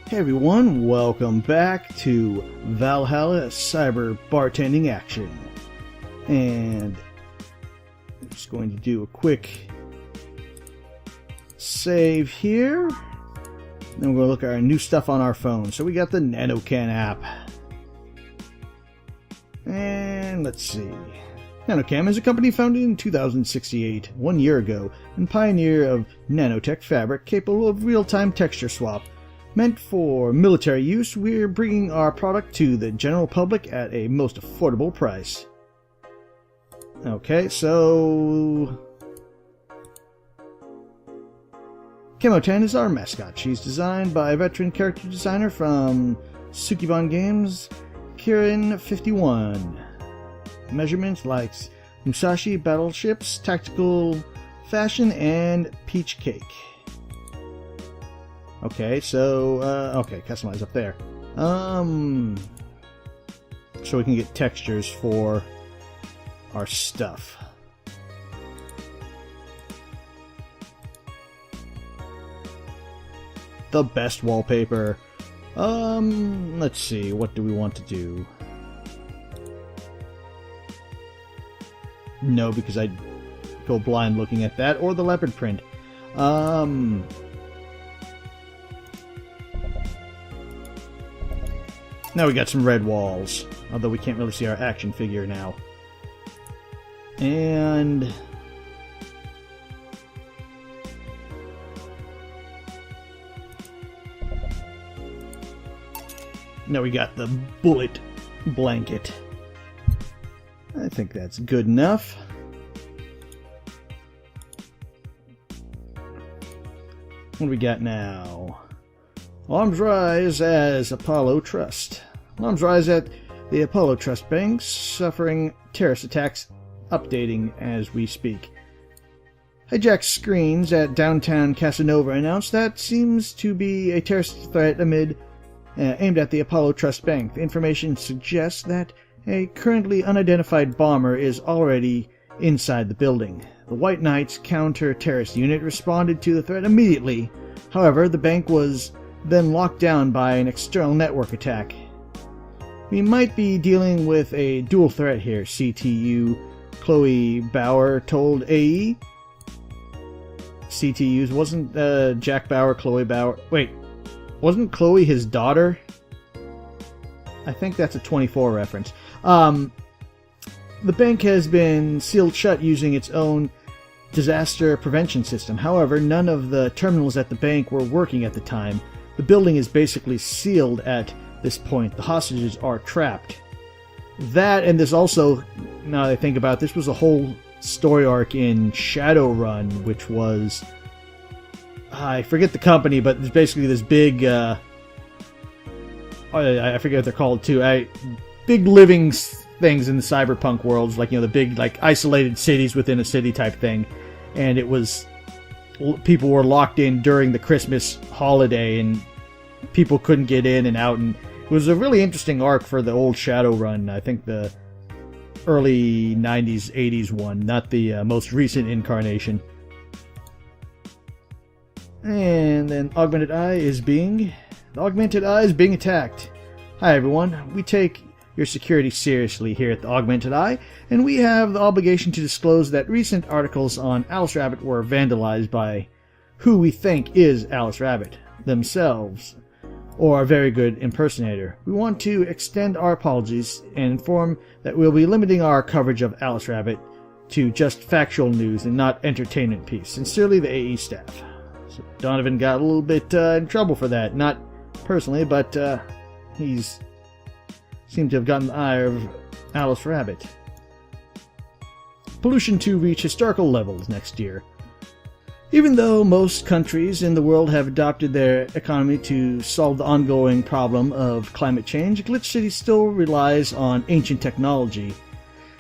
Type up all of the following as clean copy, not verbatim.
Hey everyone, welcome back to Valhalla Cyber Bartending Action. And I'm just going to do a quick save here. Then we're going to look at our new stuff on our phone. So we got the NanoCan app. And let's see. NanoCam is a company founded in 2068, 1 year ago, and pioneer of nanotech fabric capable of real-time texture swap. Meant for military use, we're bringing our product to the general public at a most affordable price. Okay, so Kemotan is our mascot. She's designed by a veteran character designer from Sukiban Games, Kirin51. Measurements like Musashi battleships, tactical fashion, and peach cake. Okay, so, okay, customize up there. So we can get textures for our stuff. The best wallpaper. Let's see, what do we want to do? No, because I'd go blind looking at that, or the leopard print. Now we got some red walls, although we can't really see our action figure now. And now we got the bullet blanket. I think that's good enough. What do we got now? Alarms rise as Apollo Trust. Alarms rise at the Apollo Trust Bank, suffering terrorist attacks, updating as we speak. Hijacked screens at downtown Casanova announced that seems to be a terrorist threat aimed at the Apollo Trust Bank. The information suggests that a currently unidentified bomber is already inside the building. The White Knights counter-terrorist unit responded to the threat immediately. However, the bank was then locked down by an external network attack. We might be dealing with a dual threat here, CTU Chloe Bauer told AE. CTUs wasn't Jack Bauer, Chloe Bauer. Wait, wasn't Chloe his daughter? I think that's a 24 reference. The bank has been sealed shut using its own disaster prevention system. However, none of the terminals at the bank were working at the time. The building is basically sealed at this point. The hostages are trapped. That, and this also, now that I think about it, this was a whole story arc in Shadowrun, which was, I forget the company, but it's basically this big, I forget what they're called too, big living things in the cyberpunk worlds, like, you know, the big, like, isolated cities within a city type thing, and it was, people were locked in during the Christmas holiday, and people couldn't get in and out, and it was a really interesting arc for the old Shadowrun. I think the early 90s, 80s one, not the most recent incarnation. And then the Augmented Eye is being attacked. Hi everyone, we take your security seriously here at the Augmented Eye, and we have the obligation to disclose that recent articles on Alice Rabbit were vandalized by who we think is Alice Rabbit themselves, or a very good impersonator. We want to extend our apologies and inform that we'll be limiting our coverage of Alice Rabbit to just factual news and not entertainment piece. Sincerely, the AE staff. So Donovan got a little bit in trouble for that. Not personally, but he's seemed to have gotten the ire of Alice Rabbit. Pollution to reach historical levels next year. Even though most countries in the world have adopted their economy to solve the ongoing problem of climate change, Glitch City still relies on ancient technology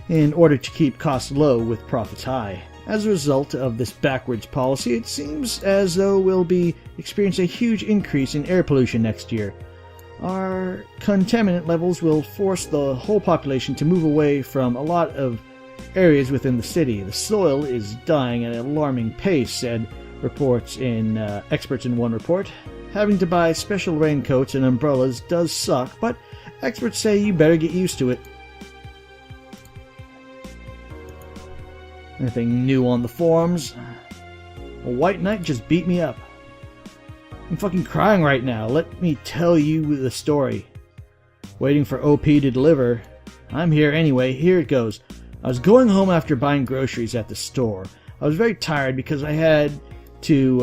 in order to keep costs low with profits high. As a result of this backwards policy, it seems as though we'll be experiencing a huge increase in air pollution next year. Our contaminant levels will force the whole population to move away from a lot of areas within the city. The soil is dying at an alarming pace, said experts in one report. Having to buy special raincoats and umbrellas does suck, but experts say you better get used to it. Anything new on the forums? A white knight just beat me up. I'm fucking crying right now. Let me tell you the story. Waiting for OP to deliver. I'm here anyway. Here it goes. I was going home after buying groceries at the store. I was very tired because I had to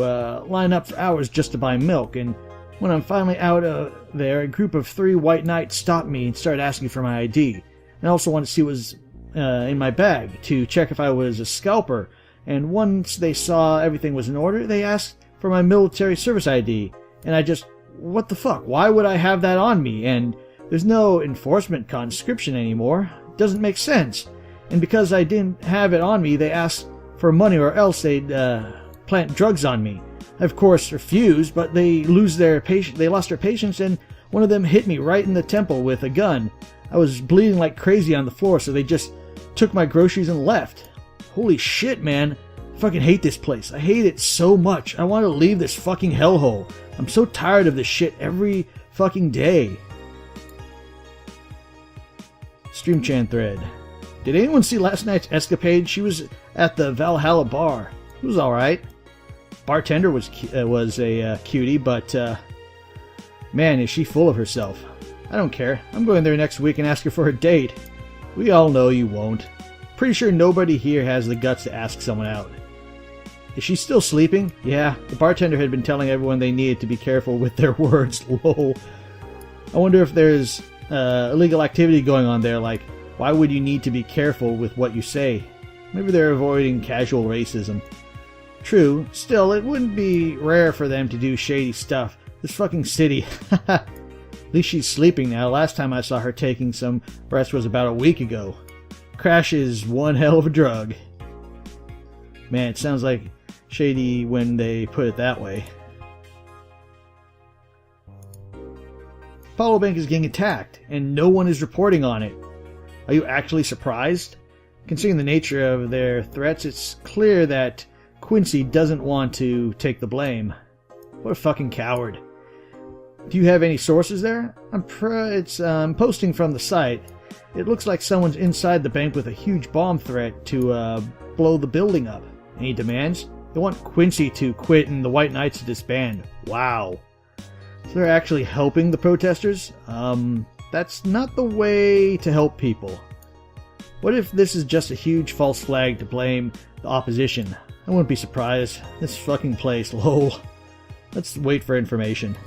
line up for hours just to buy milk, and when I'm finally out of there, a group of 3 white knights stopped me and started asking for my ID. And I also wanted to see what was in my bag to check if I was a scalper, and once they saw everything was in order, they asked for my military service ID, and I just, what the fuck, why would I have that on me? And there's no enforcement conscription anymore. It doesn't make sense. And because I didn't have it on me, they asked for money or else they'd plant drugs on me. I of course refused, but they lost their patience, and one of them hit me right in the temple with a gun. I was bleeding like crazy on the floor, so they just took my groceries and left. Holy shit, man. I fucking hate this place. I hate it so much. I want to leave this fucking hellhole. I'm so tired of this shit every fucking day. Stream Chan thread. Did anyone see last night's escapade? She was at the Valhalla bar. It was alright. Bartender was a cutie, but man, is she full of herself. I don't care. I'm going there next week and ask her for a date. We all know you won't. Pretty sure nobody here has the guts to ask someone out. Is she still sleeping? Yeah, the bartender had been telling everyone they needed to be careful with their words. Lol. I wonder if there's illegal activity going on there, like, why would you need to be careful with what you say? Maybe they're avoiding casual racism. True, still, it wouldn't be rare for them to do shady stuff. This fucking city. At least she's sleeping now. Last time I saw her taking some rest was about a week ago. Crash is one hell of a drug. Man, it sounds like shady when they put it that way. Apollo Bank is getting attacked, and no one is reporting on it. Are you actually surprised? Considering the nature of their threats, it's clear that Quincy doesn't want to take the blame. What a fucking coward. Do you have any sources there? I'm posting from the site. It looks like someone's inside the bank with a huge bomb threat to blow the building up. Any demands? They want Quincy to quit and the White Knights to disband. Wow. So they're actually helping the protesters? That's not the way to help people. What if this is just a huge false flag to blame the opposition? I wouldn't be surprised. This fucking place, lol. Let's wait for information.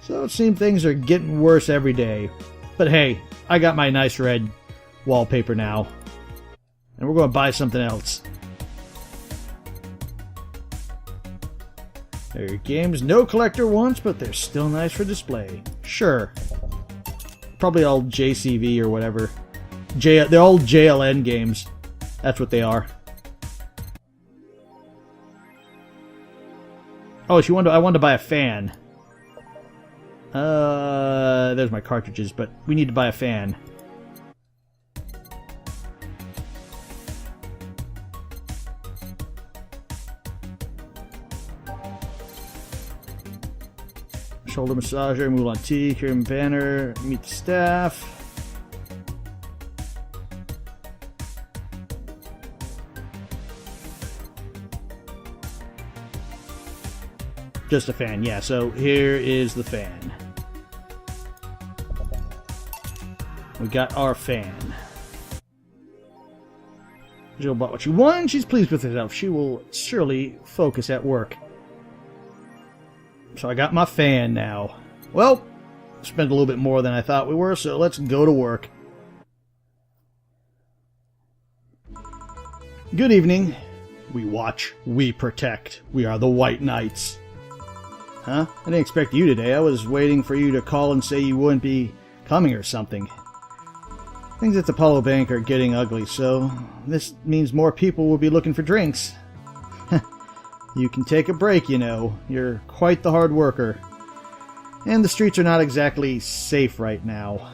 So it seems things are getting worse every day. But hey, I got my nice red wallpaper now. And we're going to buy something else. There are games no collector wants, but they're still nice for display. Sure. Probably all JCV or whatever. They're all JLN games. That's what they are. Oh, I wanted to buy a fan. There's my cartridges, but we need to buy a fan. Shoulder massager, Mulan Tea, Kieran banner, meet the staff. Just a fan, yeah, so here is the fan. We got our fan. Jill bought what she wanted, she's pleased with herself. She will surely focus at work. So I got my fan now. Well, spent a little bit more than I thought we were, so let's go to work. Good evening. We watch, we protect. We are the White Knights. Huh? I didn't expect you today. I was waiting for you to call and say you wouldn't be coming or something. Things at the Apollo Bank are getting ugly, so this means more people will be looking for drinks. You can take a break, you know. You're quite the hard worker. And the streets are not exactly safe right now.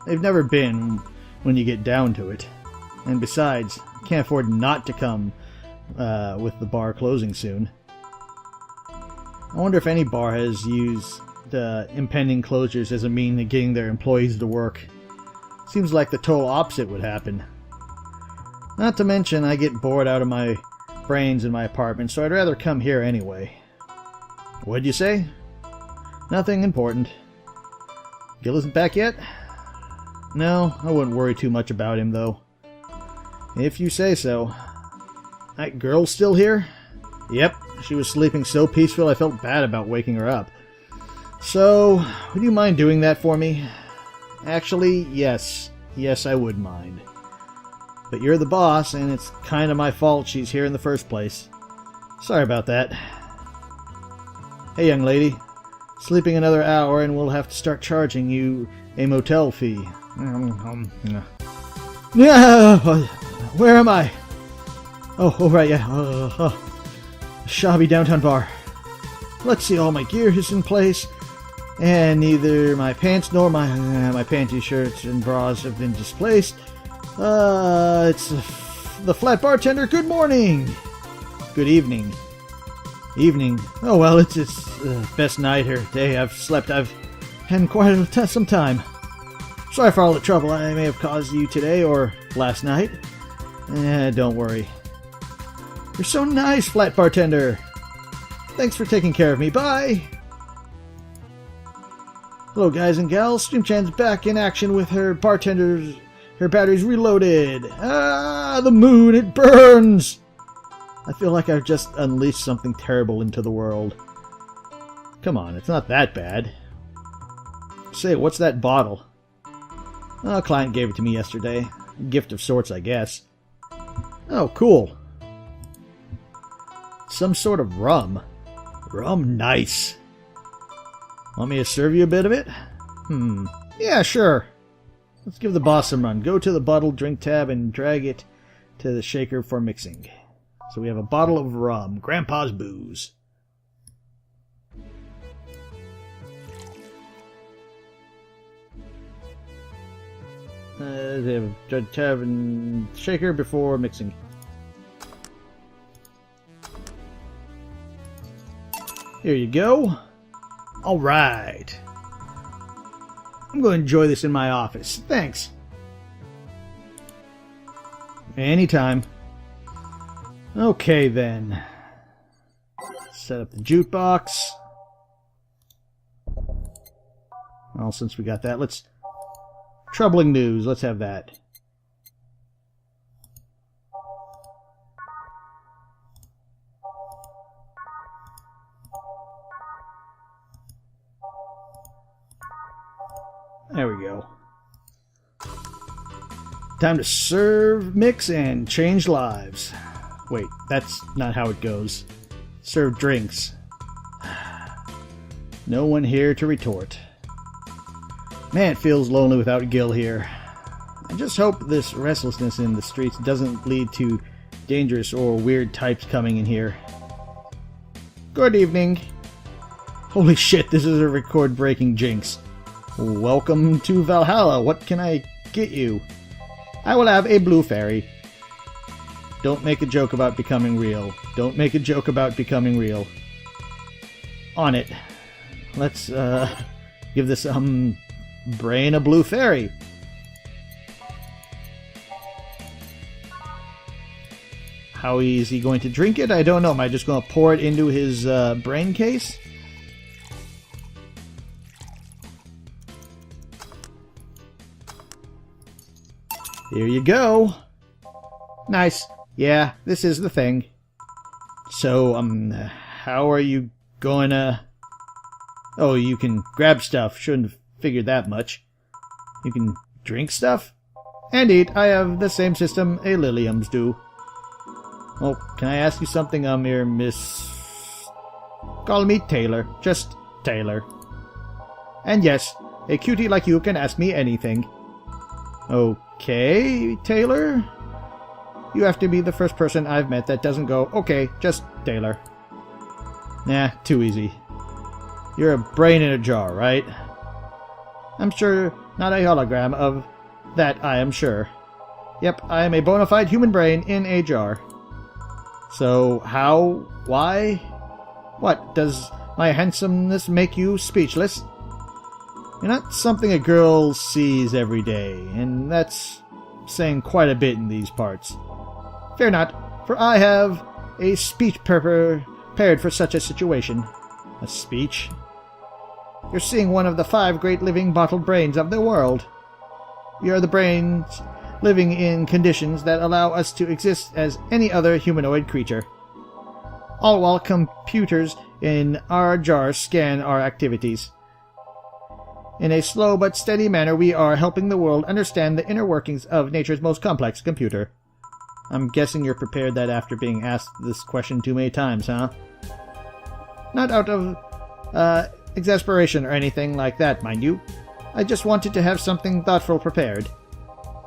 They've never been when you get down to it. And besides, can't afford not to come with the bar closing soon. I wonder if any bar has used impending closures as a means of getting their employees to work. Seems like the total opposite would happen. Not to mention, I get bored out of my brains in my apartment, so I'd rather come here anyway. What'd you say? Nothing important. Gil isn't back yet? No, I wouldn't worry too much about him, though. If you say so. That girl still here? Yep, she was sleeping so peaceful I felt bad about waking her up. So, would you mind doing that for me? Actually, yes. Yes, I would mind. But you're the boss, and it's kind of my fault she's here in the first place. Sorry about that. Hey, young lady. Sleeping another hour and we'll have to start charging you a motel fee. Yeah, where am I? Oh, right, yeah. Shabby downtown bar. Let's see, all my gear is in place, and neither my pants nor my panty shirts and bras have been displaced. It's the flat bartender. Good morning. Good evening. Evening. Oh well, it's best night or day I've slept. I've had quite some time. Sorry for all the trouble I may have caused you today or last night. Don't worry. You're so nice, flat bartender. Thanks for taking care of me. Bye. Hello, guys and gals. Streamchan's back in action with her bartenders. Her battery's reloaded. Ah, the moon, it burns! I feel like I've just unleashed something terrible into the world. Come on, it's not that bad. Say, what's that bottle? Oh, a client gave it to me yesterday. A gift of sorts, I guess. Oh, cool. Some sort of rum. Rum, nice. Want me to serve you a bit of it? Yeah, sure. Let's give the boss some run. Go to the bottled drink tab and drag it to the shaker for mixing. So we have a bottle of rum. Grandpa's booze. They have a tab and shaker before mixing. Here you go. Alright. I'm going to enjoy this in my office. Thanks. Anytime. Okay, then. Set up the jukebox. Well, since we got that, let's... Troubling news. Let's have that. There we go. Time to serve, mix, and change lives. Wait, that's not how it goes. Serve drinks. No one here to retort. Man, it feels lonely without Gil here. I just hope this restlessness in the streets doesn't lead to dangerous or weird types coming in here. Good evening. Holy shit, this is a record-breaking jinx. Welcome to Valhalla. What can I get you? I will have a blue fairy. Don't make a joke about becoming real. Don't make a joke about becoming real. On it. Let's, give this, brain a blue fairy. How is he going to drink it? I don't know. Am I just going to pour it into his, brain case? Here you go. Nice. Yeah, this is the thing. So, how are you going to... Oh, you can grab stuff. Shouldn't have figured that much. You can drink stuff? And eat. I have the same system a Liliums do. Well, can I ask you something, here, Miss... Call me Taylor. Just Taylor. And yes, a cutie like you can ask me anything. Okay, Taylor? You have to be the first person I've met that doesn't go, okay, just Taylor. Nah, too easy. You're a brain in a jar, right? I'm sure not a hologram of that, I am sure. Yep, I am a bona fide human brain in a jar. So, how? Why? What? Does My handsomeness make you speechless? You're not something a girl sees every day, and that's saying quite a bit in these parts. Fear not, for I have a speech prepared for such a situation. A speech? You're seeing one of the 5 great living bottled brains of the world. We are the brains living in conditions that allow us to exist as any other humanoid creature. All while computers in our jars scan our activities. In a slow but steady manner, we are helping the world understand the inner workings of nature's most complex computer. I'm guessing you're prepared that after being asked this question too many times, huh? Not out of exasperation or anything like that, mind you. I just wanted to have something thoughtful prepared.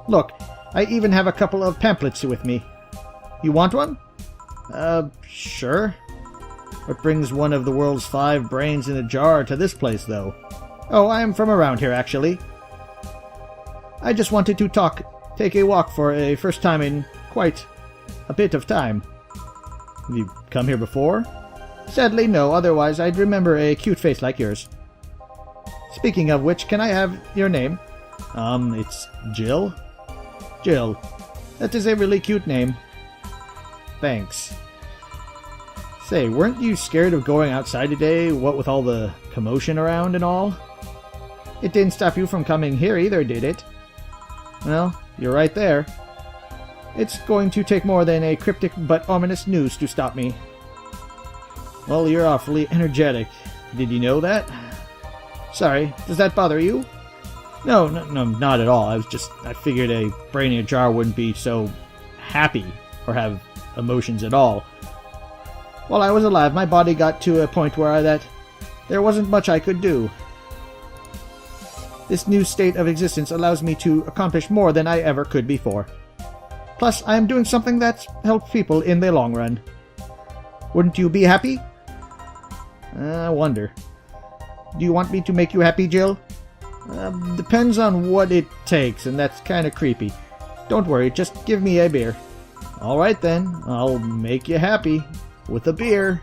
Look, I even have a couple of pamphlets with me. You want one? Sure. What brings one of the world's 5 brains in a jar to this place, though? Oh, I am from around here, actually. I just wanted to take a walk for a first time in quite a bit of time. Have you come here before? Sadly, no. Otherwise, I'd remember a cute face like yours. Speaking of which, can I have your name? It's Jill? Jill. That is a really cute name. Thanks. Say, weren't you scared of going outside today, what with all the commotion around and all? It didn't stop you from coming here either, did it? Well, you're right there. It's going to take more than a cryptic but ominous news to stop me. Well, you're awfully energetic. Did you know that? Sorry, does that bother you? No, not at all. I figured a brain in a jar wouldn't be so happy or have emotions at all. While I was alive, my body got to a point where there wasn't much I could do. This new state of existence allows me to accomplish more than I ever could before. Plus, I am doing something that helps people in the long run. Wouldn't you be happy? I wonder. Do you want me to make you happy, Jill? Depends on what it takes, and that's kinda creepy. Don't worry, just give me a beer. Alright then, I'll make you happy. With a beer.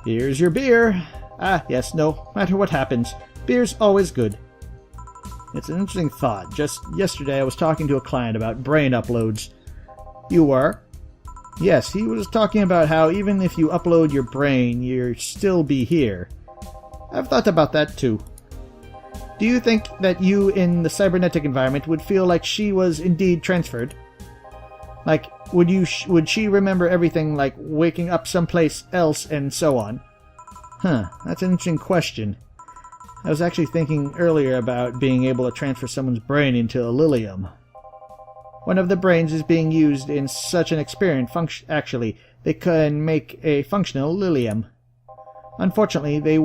Here's your beer. Ah, yes, no matter what happens, beer's always good. It's an interesting thought. Just yesterday I was talking to a client about brain uploads. You were? Yes, he was talking about how even if you upload your brain, you'll still be here. I've thought about that too. Do you think that you in the cybernetic environment would feel like she was indeed transferred? Like, would she remember everything, like waking up someplace else and so on? Huh, that's an interesting question. I was actually thinking earlier about being able to transfer someone's brain into a lilium. One of the brains is being used in such an experiment. Actually, they can make a functional lilium. Unfortunately,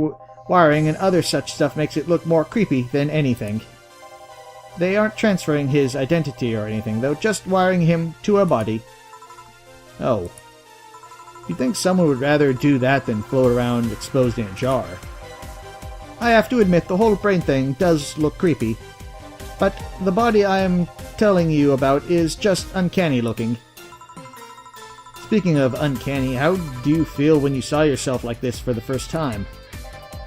wiring and other such stuff makes it look more creepy than anything. They aren't transferring his identity or anything, though, just wiring him to a body. Oh. You'd think someone would rather do that than float around exposed in a jar. I have to admit, the whole brain thing does look creepy. But the body I am telling you about is just uncanny looking. Speaking of uncanny, how do you feel when you saw yourself like this for the first time?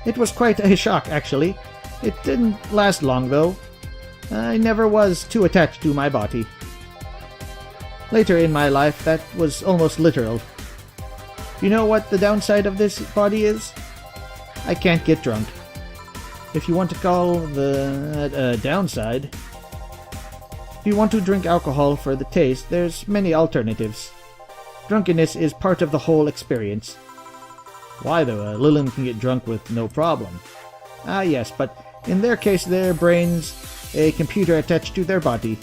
It was quite a shock, actually. It didn't last long, though. I never was too attached to my body. Later in my life, that was almost literal. You know what the downside of this body is? I can't get drunk. If you want to call the downside. If you want to drink alcohol for the taste, there's many alternatives. Drunkenness is part of the whole experience. Why though? A lilium can get drunk with no problem. Ah yes, but in their case their brain's a computer attached to their body.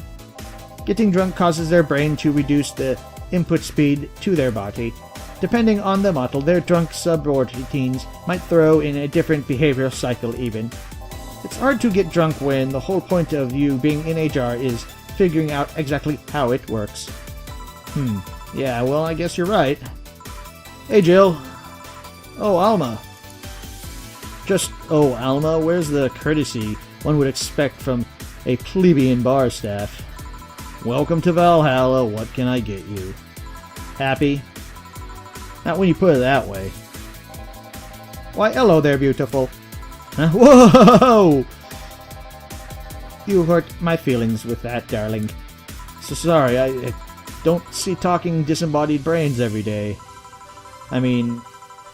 Getting drunk causes their brain to reduce the input speed to their body. Depending on the model, their drunk subroutines might throw in a different behavioral cycle even. It's hard to get drunk when the whole point of you being in a jar is figuring out exactly how it works. Yeah, well, I guess you're right. Hey, Jill. Oh, Alma. Just, oh, Alma, where's the courtesy one would expect from a plebeian bar staff? Welcome to Valhalla, what can I get you? Happy? Not when you put it that way. Why, hello there, beautiful. Huh? Whoa! You hurt my feelings with that, darling. So sorry, I don't see talking disembodied brains every day. I mean,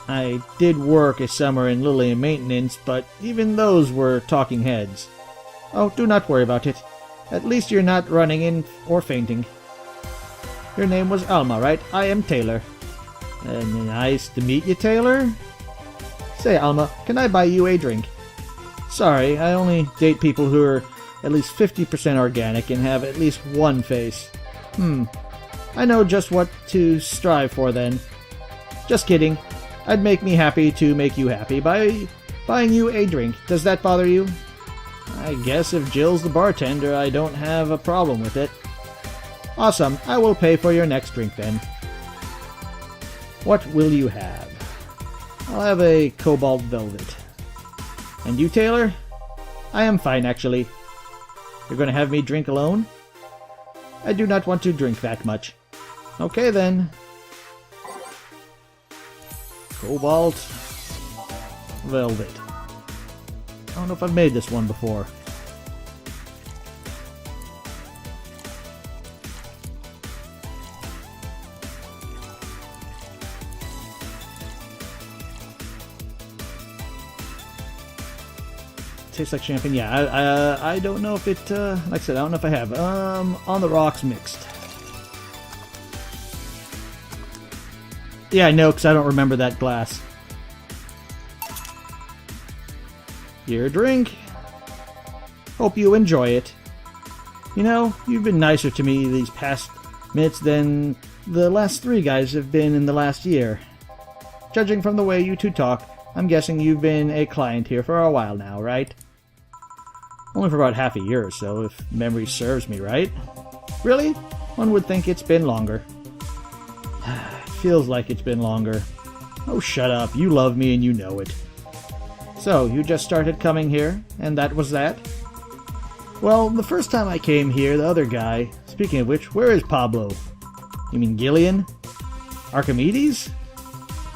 I did work a summer in Lillian maintenance, but even those were talking heads. Oh, do not worry about it. At least you're not running in or fainting. Your name was Alma, right? I am Taylor. Nice to meet you, Taylor. Say, Alma, can I buy you a drink? Sorry, I only date people who are at least 50% organic and have at least one face. I know just what to strive for then. Just kidding. I'd make me happy to make you happy by buying you a drink. Does that bother you? I guess if Jill's the bartender, I don't have a problem with it. Awesome. I will pay for your next drink then. What will you have? I'll have a cobalt velvet. And you, Taylor? I am fine, actually. You're going to have me drink alone? I do not want to drink that much. Okay, then. Cobalt velvet. I don't know if I've made this one before. Tastes like champagne. Yeah, I don't know if it, like I said, I don't know if I have. On the rocks mixed. Yeah, I know, because I don't remember that glass. Your drink. Hope you enjoy it. You know, you've been nicer to me these past minutes than the last 3 guys have been in the last year. Judging from the way you two talk, I'm guessing you've been a client here for a while now, right? Only for about half a year or so, if memory serves me right. Really? One would think it's been longer. Feels like it's been longer. Oh, shut up. You love me and you know it. So, you just started coming here, and that was that? Well, the first time I came here, the other guy... Speaking of which, where is Pablo? You mean Gillian? Archimedes?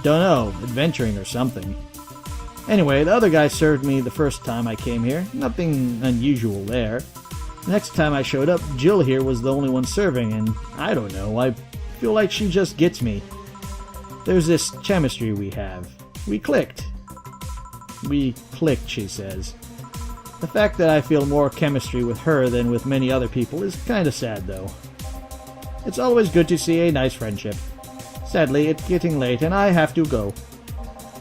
Dunno, adventuring or something. Anyway, the other guy served me the first time I came here. Nothing unusual there. The next time I showed up, Jill here was the only one serving, and I don't know, I feel like she just gets me. There's this chemistry we have. We clicked. We clicked, she says. The fact that I feel more chemistry with her than with many other people is kinda sad, though. It's always good to see a nice friendship. Sadly, it's getting late and I have to go.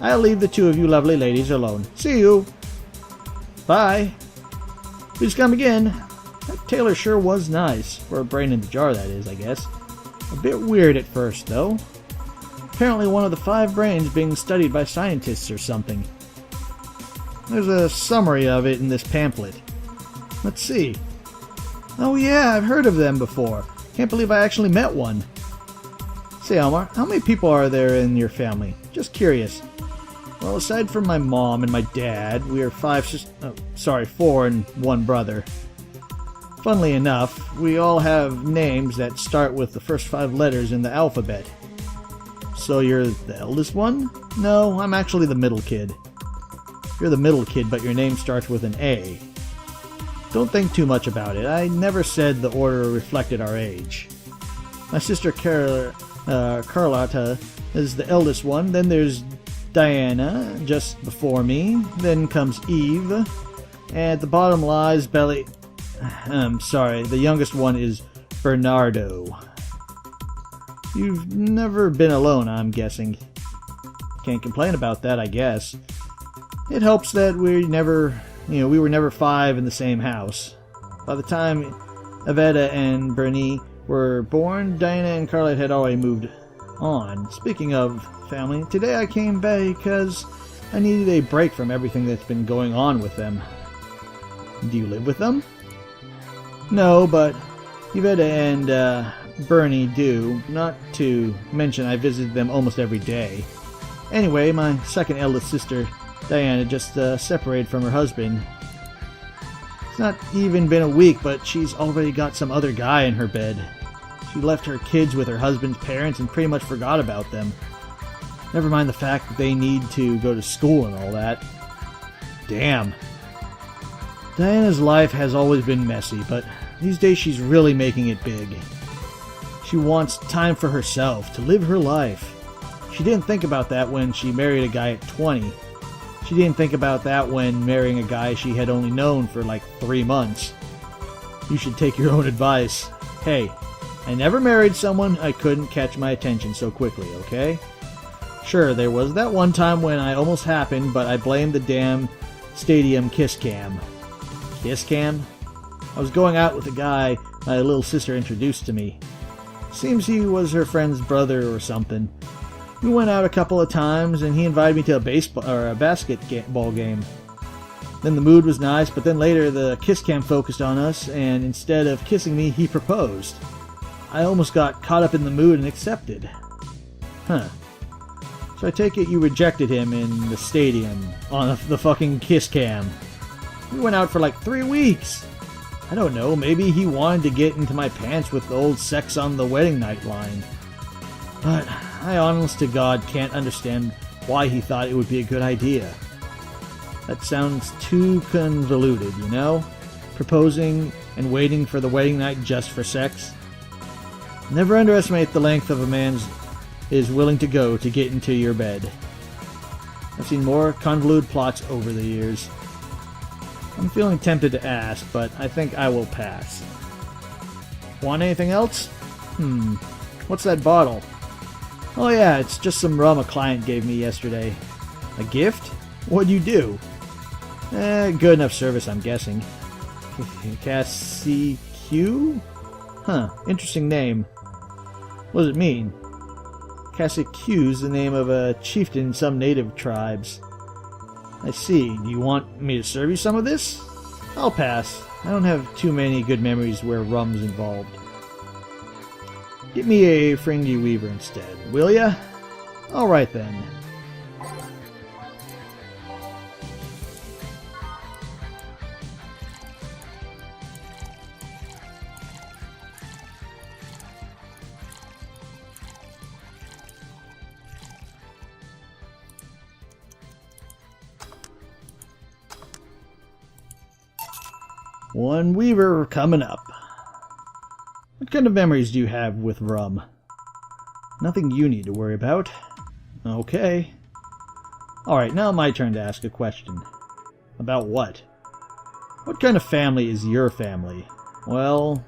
I'll leave the 2 of you lovely ladies alone. See you! Bye! Please come again. That Taylor sure was nice. For a brain in the jar, that is, I guess. A bit weird at first, though. Apparently one of the 5 brains being studied by scientists or something. There's a summary of it in this pamphlet. Let's see. Oh yeah, I've heard of them before. Can't believe I actually met one. Say, Elmar, how many people are there in your family? Just curious. Well, aside from my mom and my dad, we are 4 and 1 brother. Funnily enough, we all have names that start with the first 5 letters in the alphabet. So you're the eldest one? No, I'm actually the middle kid. You're the middle kid, but your name starts with an A. Don't think too much about it. I never said the order reflected our age. My sister Carlotta is the eldest one. Then there's Diana, just before me. Then comes Eve. And at the bottom lies the youngest one is Bernardo. You've never been alone, I'm guessing. Can't complain about that, I guess. It helps that we were never 5 in the same house. By the time Aveda and Bernie were born, Diana and Carlette had already moved on. Speaking of family, today I came back because I needed a break from everything that's been going on with them. Do you live with them? No, but Aveda and Bernie do. Not to mention I visit them almost every day. Anyway, my second eldest sister, Diana, just separated from her husband. It's not even been a week, but she's already got some other guy in her bed. She left her kids with her husband's parents and pretty much forgot about them. Never mind the fact that they need to go to school and all that. Damn. Diana's life has always been messy, but these days she's really making it big. She wants time for herself, to live her life. She didn't think about that when she married a guy at 20. She didn't think about that when marrying a guy she had only known for like 3 months. You should take your own advice. Hey, I never married someone I couldn't catch my attention so quickly, okay? Sure, there was that one time when I almost happened, but I blamed the damn stadium kiss cam. Kiss cam? I was going out with a guy my little sister introduced to me. Seems he was her friend's brother or something. We went out a couple of times, and he invited me to a basketball game. Then the mood was nice, but then later the kiss cam focused on us, and instead of kissing me, he proposed. I almost got caught up in the mood and accepted. Huh. So I take it you rejected him in the stadium on the fucking kiss cam. We went out for like 3 weeks. I don't know, maybe he wanted to get into my pants with the old sex on the wedding night line. But I honest to God can't understand why he thought it would be a good idea. That sounds too convoluted, you know? Proposing and waiting for the wedding night just for sex. Never underestimate the length of a man's is willing to go to get into your bed. I've seen more convoluted plots over the years. I'm feeling tempted to ask, but I think I will pass. Want anything else? What's that bottle? Oh yeah, it's just some rum a client gave me yesterday. A gift? What'd you do? Good enough service, I'm guessing. Cassie Q? Huh, interesting name. What does it mean? Cassie Q's the name of a chieftain in some native tribes. I see. Do you want me to serve you some of this? I'll pass. I don't have too many good memories where rum's involved. Get me a Fringy Weaver instead, will ya? Alright then. One Weaver coming up. What kind of memories do you have with rum? Nothing you need to worry about. Okay. Alright, now my turn to ask a question. About what? What kind of family is your family? Well,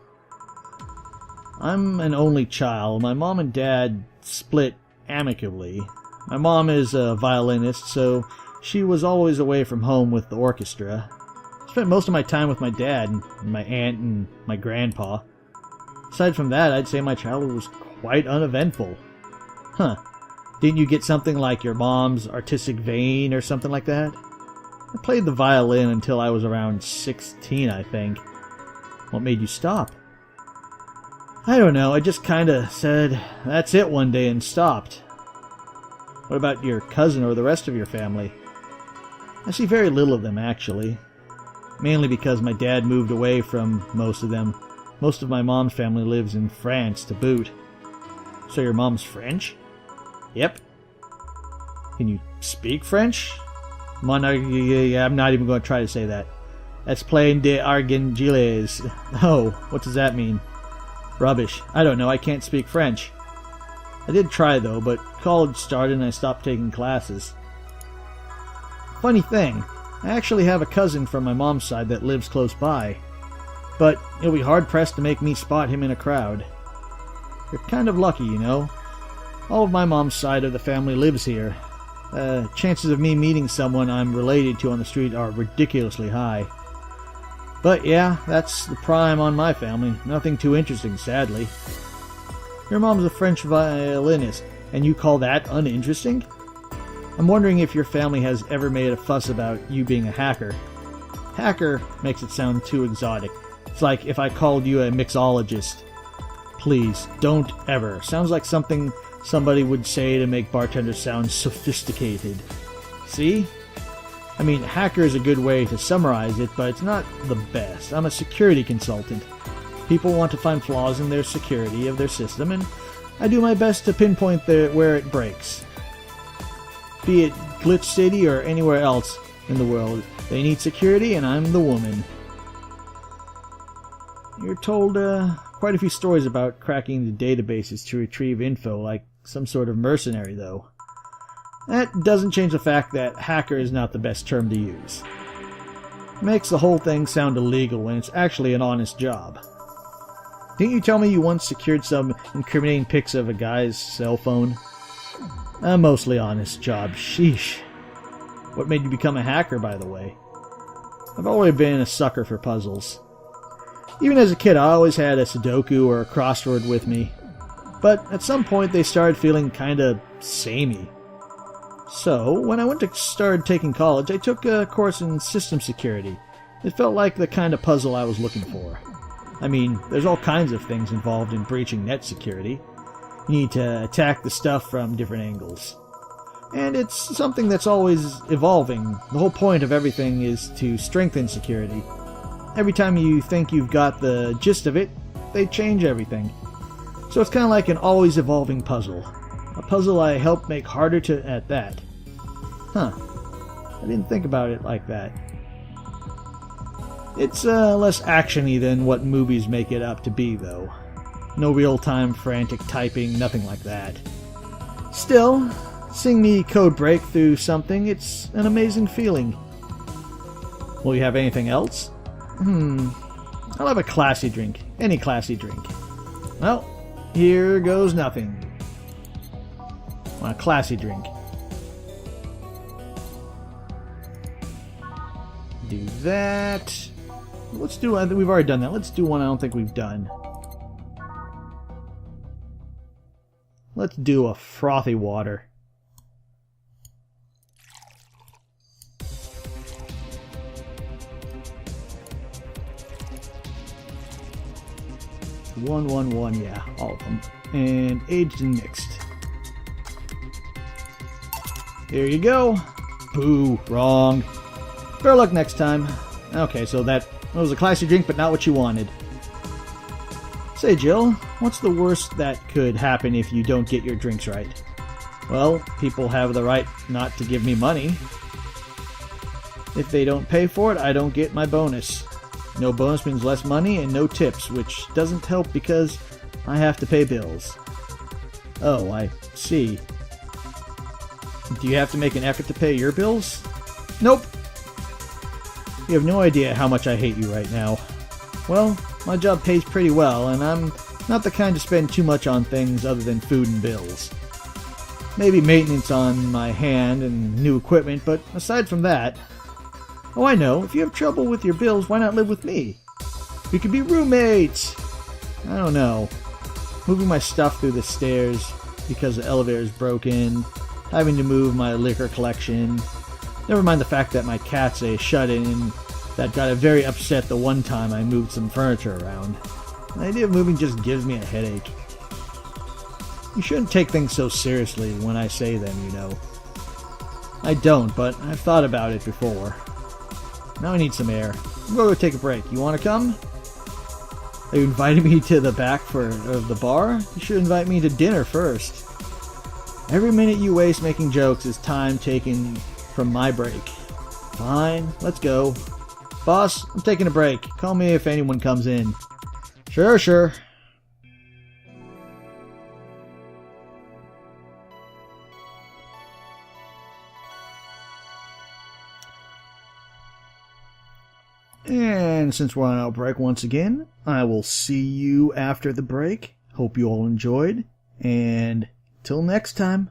I'm an only child. My mom and dad split amicably. My mom is a violinist, so she was always away from home with the orchestra. Spent most of my time with my dad and my aunt and my grandpa. Aside from that, I'd say my childhood was quite uneventful. Huh. Didn't you get something like your mom's artistic vein or something like that? I played the violin until I was around 16, I think. What made you stop? I don't know, I just kinda said, that's it one day and stopped. What about your cousin or the rest of your family? I see very little of them, actually. Mainly because my dad moved away from most of them. Most of my mom's family lives in France to boot. So your mom's French? Yep. Can you speak French? I'm not even going to try to say that. That's plain de Argengiles. Oh, what does that mean? Rubbish. I don't know, I can't speak French. I did try though, but college started and I stopped taking classes. Funny thing, I actually have a cousin from my mom's side that lives close by. But you'll be hard-pressed to make me spot him in a crowd. You're kind of lucky, you know. All of my mom's side of the family lives here. Chances of me meeting someone I'm related to on the street are ridiculously high. But yeah, that's the prime on my family. Nothing too interesting, sadly. Your mom's a French violinist, and you call that uninteresting? I'm wondering if your family has ever made a fuss about you being a hacker. Hacker makes it sound too exotic. It's like if I called you a mixologist. Please, don't ever. Sounds like something Somebody would say to make bartender sound sophisticated. See? I mean, hacker is a good way to summarize it, but it's not the best. I'm a security consultant. People want to find flaws in their security of their system, and I do my best to pinpoint where it breaks. Be it Glitch City or anywhere else in the world, they need security, and I'm the woman. You're told quite a few stories about cracking the databases to retrieve info, like some sort of mercenary, though. That doesn't change the fact that hacker is not the best term to use. It makes the whole thing sound illegal when it's actually an honest job. Didn't you tell me you once secured some incriminating pics of a guy's cell phone? A mostly honest job, sheesh. What made you become a hacker, by the way? I've always been a sucker for puzzles. Even as a kid, I always had a Sudoku or a crossword with me. But at some point, they started feeling kinda samey. So, when I started taking college, I took a course in system security. It felt like the kind of puzzle I was looking for. I mean, there's all kinds of things involved in breaching net security. You need to attack the stuff from different angles. And it's something that's always evolving. The whole point of everything is to strengthen security. Every time you think you've got the gist of it, they change everything. So it's kind of like an always evolving puzzle. A puzzle I help make harder at that. Huh. I didn't think about it like that. It's less actiony than what movies make it up to be, though. No real-time frantic typing, nothing like that. Still, seeing me code break through something, it's an amazing feeling. Will you have anything else? I'll have a classy drink. Any classy drink. Well, here goes nothing. A classy drink. Do that. Let's do, I think we've already done that. Let's do one I don't think we've done. Let's do a frothy water. One, yeah, all of them. And aged and mixed. Here you go. Boo, wrong. Better luck next time. Okay, so that was a classy drink, but not what you wanted. Say, Jill, what's the worst that could happen if you don't get your drinks right? Well, people have the right not to give me money. If they don't pay for it, I don't get my bonus. No bonus means less money and no tips, which doesn't help because I have to pay bills. Oh, I see. Do you have to make an effort to pay your bills? Nope. You have no idea how much I hate you right now. Well, my job pays pretty well, and I'm not the kind to spend too much on things other than food and bills. Maybe maintenance on my hand and new equipment, but aside from that... Oh, I know. If you have trouble with your bills, why not live with me? We could be roommates! I don't know. Moving my stuff through the stairs because the elevator is broken. Having to move my liquor collection. Never mind the fact that my cat's a shut-in that got very upset the one time I moved some furniture around. The idea of moving just gives me a headache. You shouldn't take things so seriously when I say them, you know. I don't, but I've thought about it before. Now I need some air. I'm going to go take a break. You want to come? Are you inviting me to the back of the bar? You should invite me to dinner first. Every minute you waste making jokes is time taken from my break. Fine, let's go. Boss, I'm taking a break. Call me if anyone comes in. Sure. And since we're on our break once again, I will see you after the break. Hope you all enjoyed. And till next time.